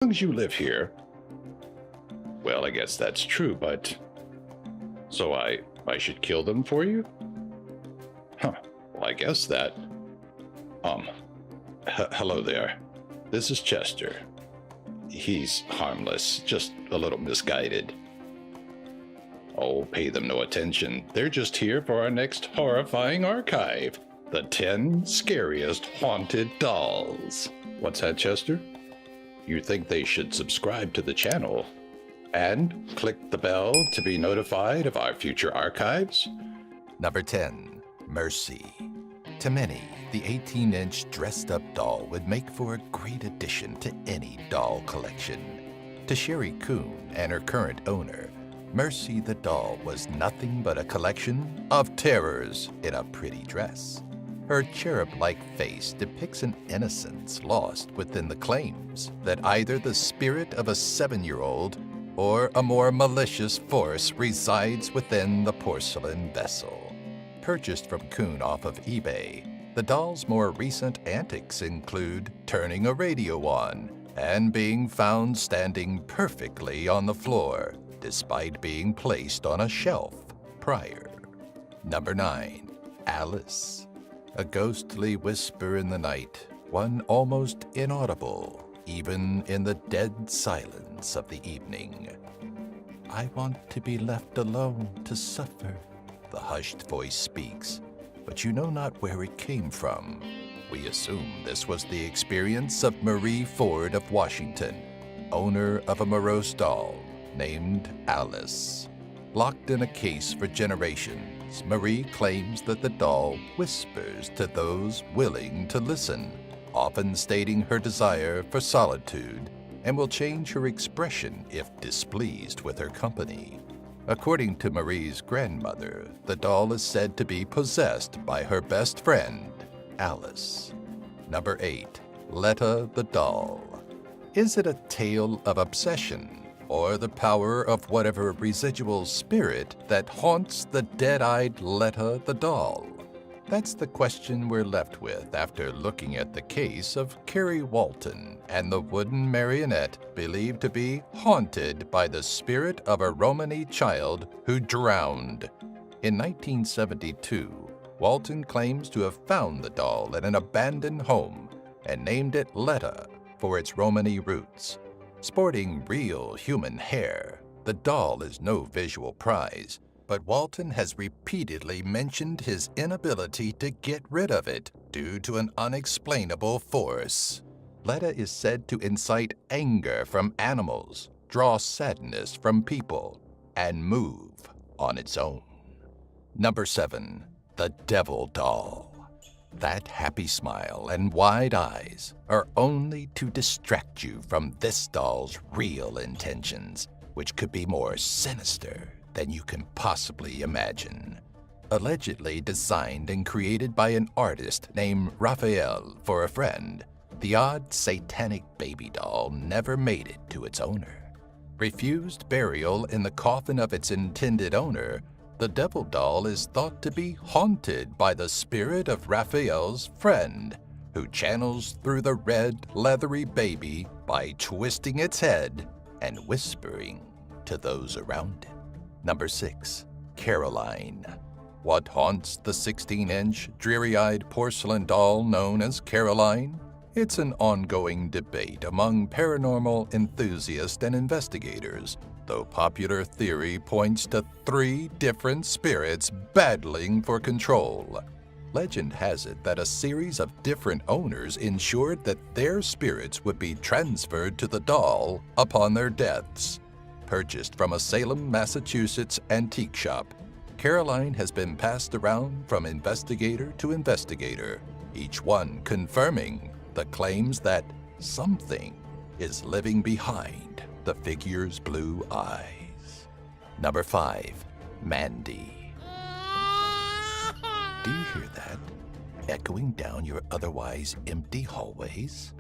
long as you live here. Well, I guess that's true, but... So I should kill them for you? Huh. Well, I guess that... Hello there. This is Chester. He's harmless, just a little misguided. Oh, pay them no attention. They're just here for our next horrifying archive. The 10 Scariest Haunted Dolls. What's that, Chester? You think they should subscribe to the channel and click the bell to be notified of our future archives? Number 10, Mercy. To many, the 18-inch dressed-up doll would make for a great addition to any doll collection. To Sherry Coon and her current owner, Mercy the doll was nothing but a collection of terrors in a pretty dress. Her cherub-like face depicts an innocence lost within the claims that either the spirit of a 7-year-old or a more malicious force resides within the porcelain vessel. Purchased from Coon off of eBay, the doll's more recent antics include turning a radio on and being found standing perfectly on the floor, despite being placed on a shelf prior. Number 9, Alice. A ghostly whisper in the night, one almost inaudible, even in the dead silence of the evening. I want to be left alone to suffer, the hushed voice speaks, but you know not where it came from. We assume this was the experience of Marie Ford of Washington, owner of a morose doll named Alice. Locked in a case for generations, Marie claims that the doll whispers to those willing to listen, often stating her desire for solitude, and will change her expression if displeased with her company. According to Marie's grandmother, the doll is said to be possessed by her best friend, Alice. Number 8, Letta the Doll. Is it a tale of obsession, or the power of whatever residual spirit that haunts the dead-eyed Letta the Doll? That's the question we're left with after looking at the case of Carrie Walton and the wooden marionette believed to be haunted by the spirit of a Romany child who drowned. In 1972, Walton claims to have found the doll in an abandoned home and named it Letta for its Romany roots. Sporting real human hair, the doll is no visual prize, but Walton has repeatedly mentioned his inability to get rid of it due to an unexplainable force. Letta is said to incite anger from animals, draw sadness from people, and move on its own. Number 7, the Devil Doll. That happy smile and wide eyes are only to distract you from this doll's real intentions, which could be more sinister than you can possibly imagine. Allegedly designed and created by an artist named Raphael for a friend, the odd satanic baby doll never made it to its owner. Refused burial in the coffin of its intended owner, the Devil Doll is thought to be haunted by the spirit of Raphael's friend, who channels through the red, leathery baby by twisting its head and whispering to those around it. Number 6, Caroline. What haunts the 16-inch, dreary-eyed porcelain doll known as Caroline? It's an ongoing debate among paranormal enthusiasts and investigators, though popular theory points to 3 different spirits battling for control. Legend has it that a series of different owners ensured that their spirits would be transferred to the doll upon their deaths. Purchased from a Salem, Massachusetts antique shop, Caroline has been passed around from investigator to investigator, each one confirming the claims that something is living behind the figure's blue eyes. Number 5, Mandy. Do you hear that? Echoing down your otherwise empty hallways?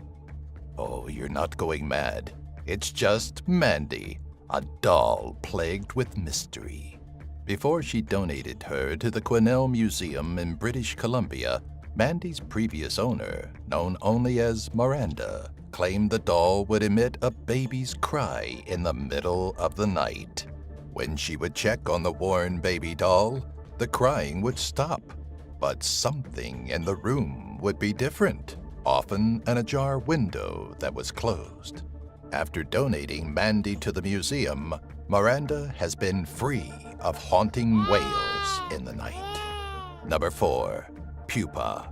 Oh, you're not going mad. It's just Mandy, a doll plagued with mystery. Before she donated her to the Quesnel Museum in British Columbia, Mandy's previous owner, known only as Miranda, claimed the doll would emit a baby's cry in the middle of the night. When she would check on the worn baby doll, the crying would stop, but something in the room would be different, often an ajar window that was closed. After donating Mandy to the museum, Miranda has been free of haunting wails in the night. Number 4. Pupa.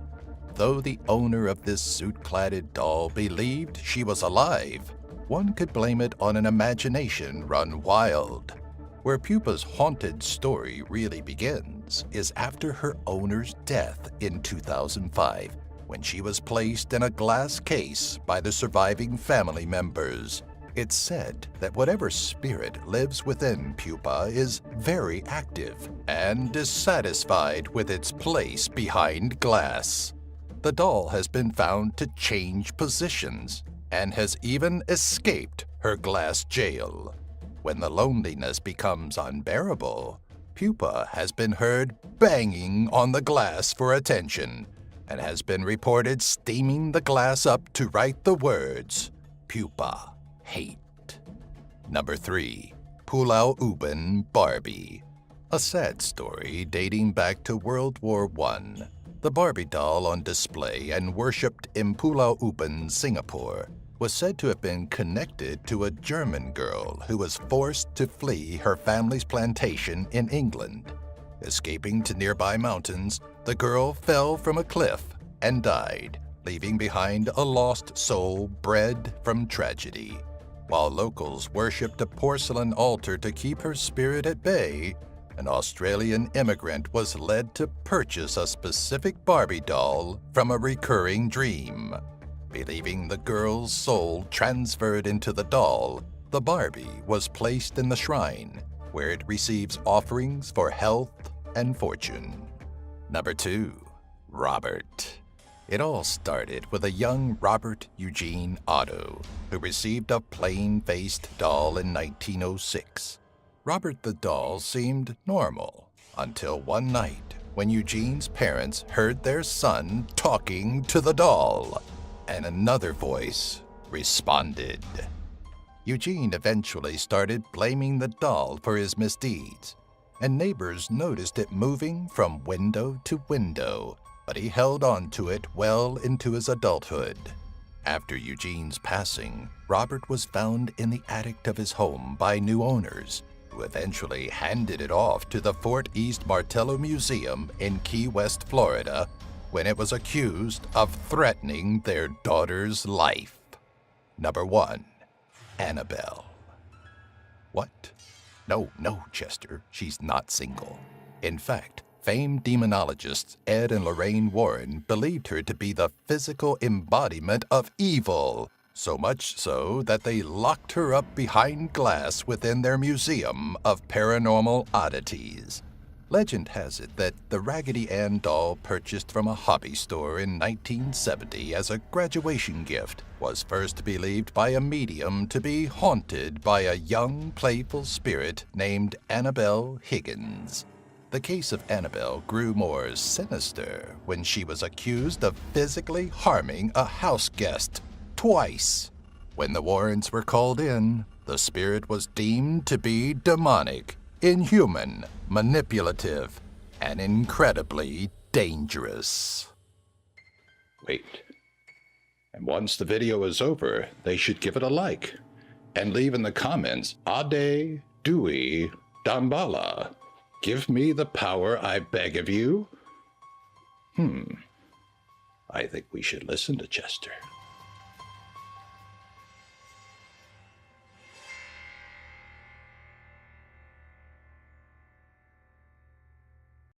Though the owner of this suit-cladded doll believed she was alive, one could blame it on an imagination run wild. Where Pupa's haunted story really begins is after her owner's death in 2005, when she was placed in a glass case by the surviving family members. It's said that whatever spirit lives within Pupa is very active and dissatisfied with its place behind glass. The doll has been found to change positions and has even escaped her glass jail. When the loneliness becomes unbearable, Pupa has been heard banging on the glass for attention and has been reported steaming the glass up to write the words, "Pupa, hate." Number 3. Pulau Ubin, Barbie. A sad story dating back to World War I. The Barbie doll on display and worshipped in Pulau Ubin, Singapore, was said to have been connected to a German girl who was forced to flee her family's plantation in England. Escaping to nearby mountains, the girl fell from a cliff and died, leaving behind a lost soul bred from tragedy. While locals worshipped a porcelain altar to keep her spirit at bay, an Australian immigrant was led to purchase a specific Barbie doll from a recurring dream. Believing the girl's soul transferred into the doll, the Barbie was placed in the shrine, where it receives offerings for health and fortune. Number 2. Robert. It all started with a young Robert Eugene Otto, who received a plain-faced doll in 1906. Robert the doll seemed normal, until one night when Eugene's parents heard their son talking to the doll, and another voice responded. Eugene eventually started blaming the doll for his misdeeds, and neighbors noticed it moving from window to window, but he held on to it well into his adulthood. After Eugene's passing, Robert was found in the attic of his home by new owners, who eventually handed it off to the Fort East Martello Museum in Key West, Florida, when it was accused of threatening their daughter's life. Number 1. Annabelle. What? No, Chester, she's not single. In fact, famed demonologists Ed and Lorraine Warren believed her to be the physical embodiment of evil, so much so that they locked her up behind glass within their museum of paranormal oddities. Legend has it that the Raggedy Ann doll purchased from a hobby store in 1970 as a graduation gift was first believed by a medium to be haunted by a young, playful spirit named Annabelle Higgins. The case of Annabelle grew more sinister when she was accused of physically harming a house guest twice. When the Warrens were called in, the spirit was deemed to be demonic, inhuman, manipulative, and incredibly dangerous. Wait. And once the video is over, they should give it a like and leave in the comments, Ade Dewey Dambala. Give me the power, I beg of you. I think we should listen to Chester.